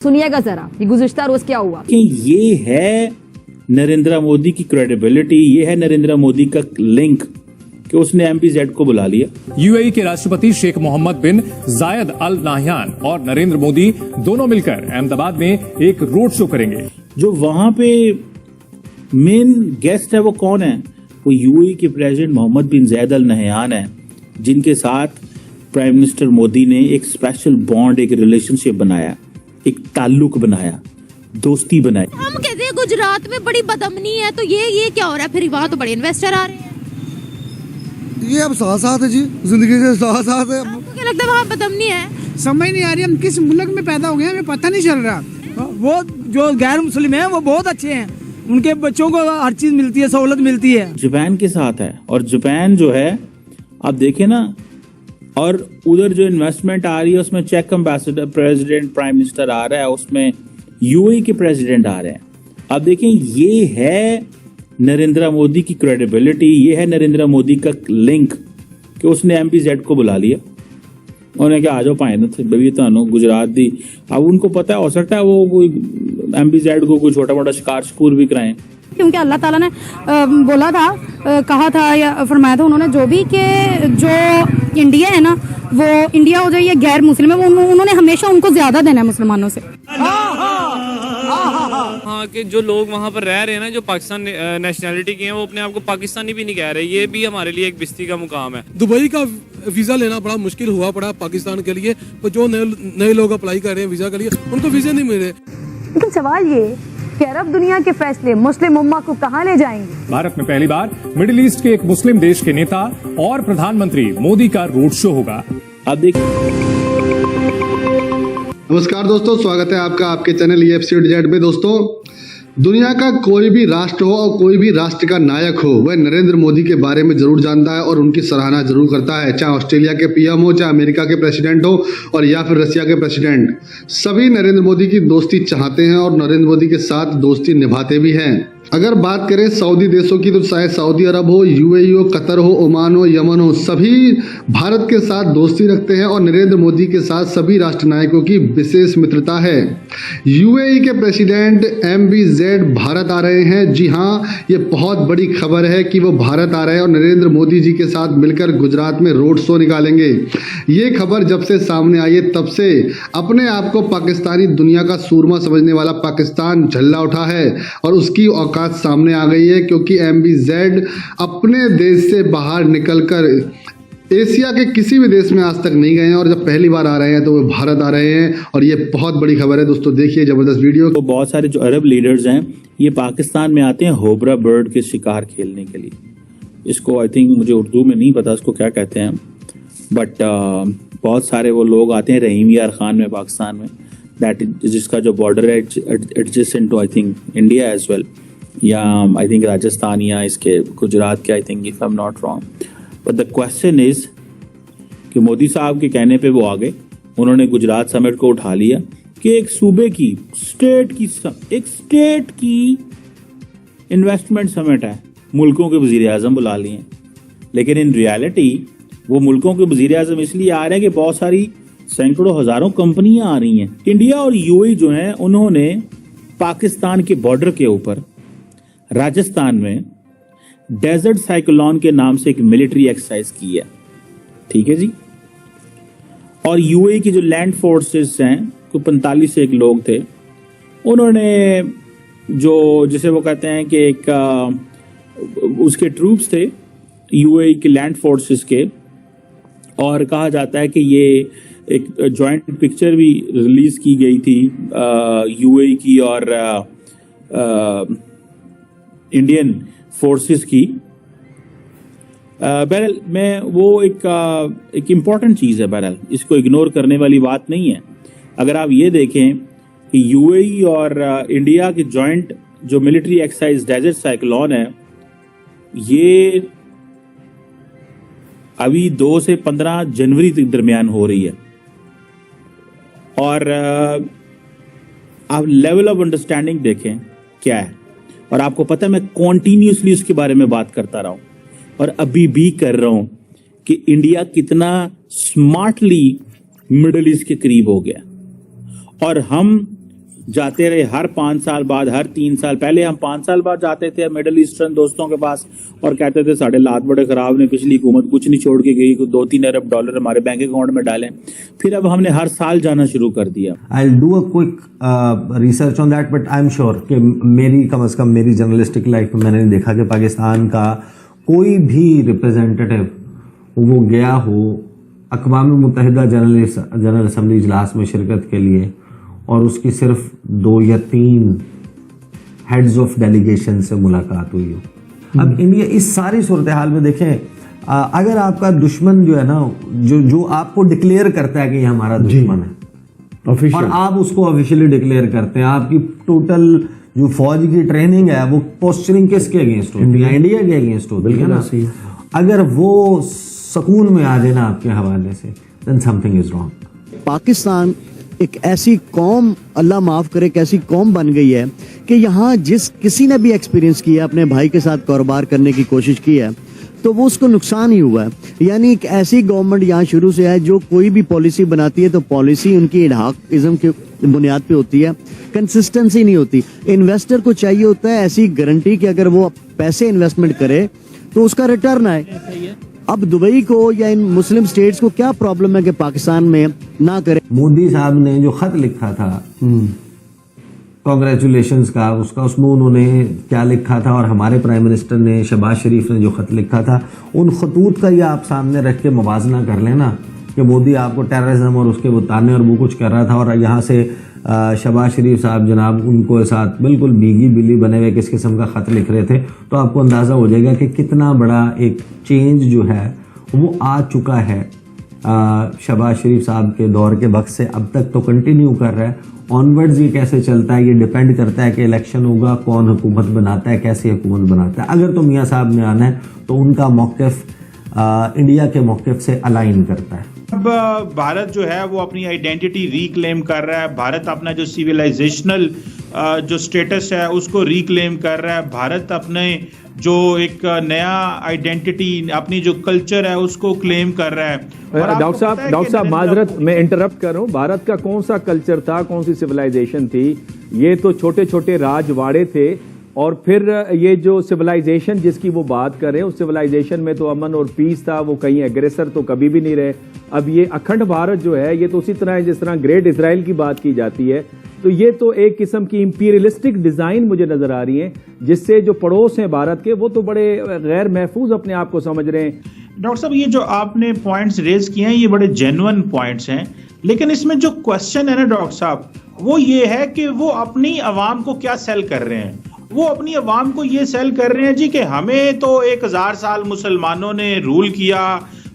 सुनिएगा जरा ये गुज़िश्ता रोज क्या हुआ। कि ये है नरेंद्र मोदी की क्रेडिबिलिटी, ये है नरेंद्र मोदी का लिंक कि उसने एमपीजेड को बुला लिया। यूएई के राष्ट्रपति शेख मोहम्मद बिन जायद अल नाह्यान और नरेंद्र मोदी दोनों मिलकर अहमदाबाद में एक रोड शो करेंगे। जो वहां पे मेन गेस्ट है वो कौन है? वो यूएई के प्रेसिडेंट मोहम्मद बिन जायद अल नाह्यान है, जिनके साथ प्राइम मिनिस्टर मोदी ने एक स्पेशल बॉन्ड, एक रिलेशनशिप बनाया, एक ताल्लुक बनाया, दोस्ती बनाई। हम कहते हैं गुजरात में बड़ी बदअमनी है, तो ये क्या हो रहा है? फिर वहाँ तो बड़े इन्वेस्टर आ रहे हैं। ये अब साथ साथ है जी, जिंदगी के साथ साथ है। आपको क्या लगता है वहाँ बदअमनी है? समझ नहीं आ रही हम किस मुल्क में पैदा हो गए, हमें पता नहीं चल रहा। वो जो गैर मुस्लिम है वो बहुत अच्छे हैं, उनके बच्चों को हर चीज मिलती है, सहूलत मिलती है। जापान के साथ है, और जापान जो है आप देखें ना, और उधर जो इन्वेस्टमेंट आ रही है उसमें चेक एम्बेसडर, प्रेसिडेंट, प्राइम मिनिस्टर आ रहा है, उसमें यूएई के प्रेसिडेंट आ रहे हैं। अब देखें, ये है नरेंद्र मोदी की क्रेडिबिलिटी, ये है नरेंद्र मोदी का लिंक कि उसने एमपीजेड को बुला लिया। उन्होंने क्या आ जाओ पाए भाई तो गुजरात दी। अब उनको पता है, हो सकता है वो कोई एमपीजेड को कोई छोटा मोटा शिकार भी कराएं, क्योंकि अल्लाह ताला ने बोला था, कहा था या फरमाया था उन्होंने जो भी कि जो इंडिया है ना वो इंडिया हो जाए या गैर मुस्लिम है, वो उन्होंने हमेशा उनको ज्यादा देना है मुसलमानों से। हाँ, कि जो लोग वहाँ पर रह रहे हैं ना, जो पाकिस्तान नेशनैलिटी के हैं, वो अपने आप को पाकिस्तानी भी नहीं कह रहे। ये भी हमारे लिए एक बिस्ती का मुकाम है। दुबई का वीजा लेना बड़ा मुश्किल हुआ पड़ा पाकिस्तान के लिए, तो जो नए लोग अप्लाई कर रहे हैं वीजा के लिए, उनको वीजे नहीं मिल रहे। लेकिन सवाल ये कि अरब दुनिया के फैसले मुस्लिम उम्मा को कहाँ ले जाएंगे? भारत में पहली बार मिडिल ईस्ट के एक मुस्लिम देश के नेता और प्रधानमंत्री मोदी का रोड शो होगा। अब देखिए। नमस्कार दोस्तों, स्वागत है आपका आपके चैनल EFCZ में। दोस्तों, दुनिया का कोई भी राष्ट्र हो और कोई भी राष्ट्र का नायक हो, वह नरेंद्र मोदी के बारे में जरूर जानता है और उनकी सराहना जरूर करता है। चाहे ऑस्ट्रेलिया के पीएम हो, चाहे अमेरिका के प्रेसिडेंट हो, और या फिर रशिया के प्रेसिडेंट, सभी नरेंद्र मोदी की दोस्ती चाहते हैं और नरेंद्र मोदी के साथ दोस्ती निभाते भी हैं। अगर बात करें सऊदी देशों की, तो चाहे सऊदी अरब हो, यूएई हो, कतर हो, ओमान हो, यमन हो, सभी भारत के साथ दोस्ती रखते हैं और नरेंद्र मोदी के साथ सभी राष्ट्र नायकों की विशेष मित्रता है। यूएई के प्रेसिडेंट MBZ भारत आ रहे हैं। जी हाँ, ये बहुत बड़ी खबर है कि वो भारत आ रहे हैं और नरेंद्र मोदी जी के साथ मिलकर गुजरात में रोड शो निकालेंगे। ये खबर जब से सामने आई है, तब से अपने आप को पाकिस्तानी दुनिया का सूरमा समझने वाला पाकिस्तान झल्ला उठा है और उसकी औकात सामने आ गई है, क्योंकि MBZ अपने देश से बाहर निकलकर एशिया के किसी भी देश में आज तक नहीं गए हैं, और जब पहली बार आ रहे हैं तो वो भारत आ रहे हैं, और ये बहुत बड़ी खबर है। दोस्तों देखिए जबरदस्त वीडियो। तो बहुत सारे जो अरब लीडर्स हैं, ये पाकिस्तान में आते हैं होबरा बर्ड के शिकार खेलने के लिए। इसको आई थिंक, मुझे उर्दू में नहीं पता इसको क्या कहते हैं, बट बहुत सारे वो लोग आते हैं रहीम यार खान में, पाकिस्तान में, दैट जिसका जो बॉर्डर है adjacent to I think India as well, या आई थिंक राजस्थान या इसके गुजरात के, I think if I am not wrong. But the question is कि मोदी साहब के कहने पे वो आ गए, उन्होंने गुजरात समिट को उठा लिया कि एक सूबे की, स्टेट की इन्वेस्टमेंट समिट है, मुल्कों के वजीर आजम बुला लिए। लेकिन इन रियलिटी वो मुल्कों के वजीर आजम इसलिए आ रहे हैं कि बहुत सारी सैकड़ों हजारों कंपनियां आ रही हैं। इंडिया और यूएई जो हैं, उन्होंने पाकिस्तान के बॉर्डर के ऊपर राजस्थान में डेजर्ट साइक्लोन के नाम से एक मिलिट्री एक्सरसाइज की है। ठीक है जी। और यूएई की जो लैंड फोर्सेस हैं, कोई 45 से एक लोग थे, उन्होंने जो जिसे वो कहते हैं कि एक उसके ट्रूप्स थे यूएई के लैंड फोर्सेस के, और कहा जाता है कि ये एक जॉइंट पिक्चर भी रिलीज की गई थी यूएई की और इंडियन फोर्सेस की। बहरहाल मैं वो एक इम्पॉर्टेंट चीज़ है, बहरहाल इसको इग्नोर करने वाली बात नहीं है। अगर आप ये देखें कि यूएई और इंडिया की जॉइंट जो मिलिट्री एक्सरसाइज डेजर्ट साइक्लोन है, ये अभी 2 से 15 जनवरी के दरमियान हो रही है, और आप लेवल ऑफ अंडरस्टैंडिंग देखें क्या है। और आपको पता है, मैं कॉन्टिन्यूसली उसके बारे में बात करता रहा हूं और अभी भी कर रहा हूं कि इंडिया कितना स्मार्टली मिडिल ईस्ट के करीब हो गया, और हम जाते रहे हर 5 साल बाद, हर 3 साल। पहले हम 5 साल बाद जाते थे मिडिल ईस्टर्न दोस्तों के पास और कहते थे साढ़े हालात बड़े खराब ने, पिछली हुकूमत कुछ नहीं छोड़ के गई, 2-3 अरब डॉलर हमारे बैंक अकाउंट में डालें। फिर अब हमने हर साल जाना शुरू कर दिया। I do a quick research on that, but I am sure कि मेरी कम से कम मेरी जर्नलिस्टिक लाइफ में मैंने देखा कि पाकिस्तान का कोई भी रिप्रेजेंटेटिव वो गया हो अक़वाम मुत्तहिदा जनरल असम्बली इजलास में शिरकत के लिए और उसकी सिर्फ 2 या 3 हेड्स ऑफ डेलीगेशन से मुलाकात हुई हो। अब इंडिया इस सारी सूरत हाल में देखें, अगर आपका दुश्मन जो है ना, जो आपको डिक्लेयर करता है कि ये हमारा दुश्मन है और आप उसको ऑफिशियली डिक्लेयर करते हैं, आपकी टोटल जो फौज की ट्रेनिंग है वो पोस्चरिंग किसके अगेंस्ट होती है? इंडिया के अगेंस्ट होती है ना। अगर वो सुकून में आ जाए ना आपके हवाले से, then something is wrong. Pakistan एक ऐसी कौम, अल्लाह माफ करे, एक ऐसी कौम बन गई है कि यहाँ जिस किसी ने भी एक्सपीरियंस किया, अपने भाई के साथ कारोबार करने की कोशिश की है, तो वो उसको नुकसान ही हुआ है। यानी एक ऐसी गवर्नमेंट यहाँ शुरू से है जो कोई भी पॉलिसी बनाती है तो पॉलिसी उनकी इडहाकिज्म की बुनियाद पे होती है, कंसिस्टेंसी नहीं होती। इन्वेस्टर को चाहिए होता है ऐसी गारंटी कि अगर वो पैसे इन्वेस्टमेंट करे तो उसका रिटर्न आए। अब दुबई को या इन मुस्लिम स्टेट्स को क्या प्रॉब्लम है कि पाकिस्तान में ना करे? मोदी साहब ने जो खत लिखा था कांग्रेचुलेशंस का, उसमें उन्होंने क्या लिखा था और हमारे प्राइम मिनिस्टर ने, शहबाज शरीफ ने जो खत लिखा था, उन खतूत का ये आप सामने रख के मुवाजना कर लेना कि मोदी आपको टेररिज्म और उसके वो ताने और वो कुछ कर रहा था और यहाँ से शहबाज शरीफ साहब जनाब उनको साथ बिल्कुल बीगी बिल्ली बने हुए किस किस्म का ख़त लिख रहे थे, तो आपको अंदाज़ा हो जाएगा कि कितना बड़ा एक चेंज जो है वो आ चुका है। शहबाज शरीफ साहब के दौर के वक्त से अब तक तो कंटिन्यू कर रहा है। ऑनवर्ड्स ये कैसे चलता है, ये डिपेंड करता है कि इलेक्शन होगा, कौन हुकूमत बनाता है, कैसी हुकूमत बनाता है। अगर तो मियाँ साहब ने आना है तो उनका मौक़िफ़ इंडिया के मौक़िफ़ से अलाइन करता है। अब भारत जो है वो अपनी आइडेंटिटी रिक्लेम कर रहा है, भारत अपना जो सिविलाइजेशनल जो स्टेटस है उसको रिक्लेम कर रहा है, भारत अपने जो एक नया आइडेंटिटी, अपनी जो कल्चर है उसको क्लेम कर रहा है। डॉक्टर साहब माजरत मैं इंटरप्ट कर रहा हूँ, भारत का कौन सा कल्चर था, कौन सी सिविलाइजेशन थी? ये तो छोटे छोटे राजवाड़े थे और फिर ये जो सिविलाइजेशन जिसकी वो बात कर रहे हैं, उस सिविलाइजेशन में तो अमन और पीस था, वो कहीं एग्रेसर तो कभी भी नहीं रहे। अब ये अखंड भारत जो है ये तो उसी तरह है जिस तरह ग्रेट इजराइल की बात की जाती है, तो ये तो एक किस्म की इंपीरियलिस्टिक डिजाइन मुझे नजर आ रही है, जिससे जो पड़ोस हैं भारत के वो तो बड़े गैर महफूज अपने आप को समझ रहे हैं। डॉक्टर साहब, ये जो आपने पॉइंट्स रेज किए हैं ये बड़े जेन्युइन पॉइंट्स हैं, लेकिन इसमें जो क्वेश्चन है ना डॉक्टर साहब, वो ये है कि वो अपनी आवाम को क्या सेल कर रहे हैं। वो अपनी आवाम को ये सेल कर रहे हैं जी कि हमें तो 1000 साल मुसलमानों ने रूल किया,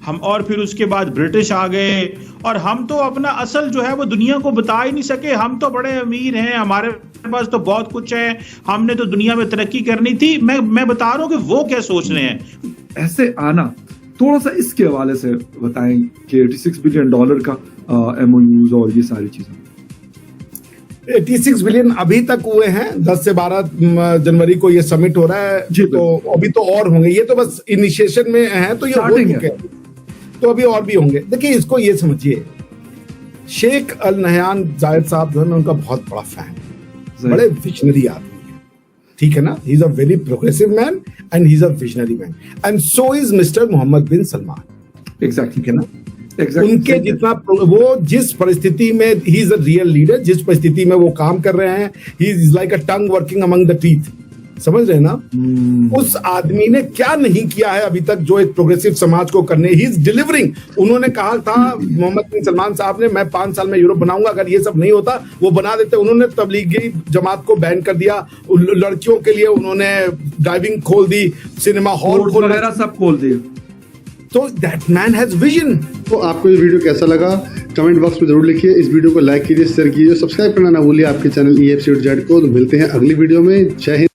हम और फिर उसके बाद ब्रिटिश आ गए और हम तो अपना असल जो है वो दुनिया को बता ही नहीं सके। हम तो बड़े अमीर हैं, हमारे पास तो बहुत कुछ है, हमने तो दुनिया में तरक्की करनी थी। मैं बता रहा हूँ कि वो क्या सोच रहे हैं। ऐसे आना थोड़ा सा इसके हवाले से बताएं कि $86 बिलियन का MOUs और ये सारी चीजें। 86 बिलियन अभी तक हुए हैं, 10 से 12 जनवरी को ये समिट हो रहा है, तो अभी तो और होंगे। ये तो बस इनिशिएशन में है, तो ये हो चुके हैं, तो अभी और भी होंगे। देखिए इसको ये समझिए, शेख अल नहयान जायद साहब जो है मैं उनका बहुत बड़ा फैन, बड़े विजनरी आदमी है, ठीक है ना। He is a very progressive man and he is a visionary man and so is mister Mohammed bin Salman. Exactly, ठीक है ना। उनके जितना वो जिस परिस्थिति में he is a real leader, जिस परिस्थिति में वो काम कर रहे हैं, he is like a tongue working among the teeth, समझ रहे हैं ना। उस आदमी ने क्या नहीं किया है अभी तक जो एक प्रोग्रेसिव समाज को करने, ही इज डिलीवरिंग। उन्होंने कहा था मोहम्मद बिन सलमान साहब ने, मैं 5 साल में यूरोप बनाऊंगा, अगर ये सब नहीं होता वो बना देते। उन्होंने तबलीगी जमात को बैन कर दिया, लड़कियों के लिए उन्होंने ड्राइविंग खोल दी, सिनेमा हॉल वगैरह सब खोल दिए। तो दैट मैन हैज विजन। तो आपको ये वीडियो कैसा लगा कमेंट बॉक्स में जरूर लिखिए। इस वीडियो को लाइक कीजिए, शेयर कीजिए, सब्सक्राइब करना ना भूलिए आपके चैनल EFCZ को। तो मिलते हैं अगली वीडियो में। जय हिंद।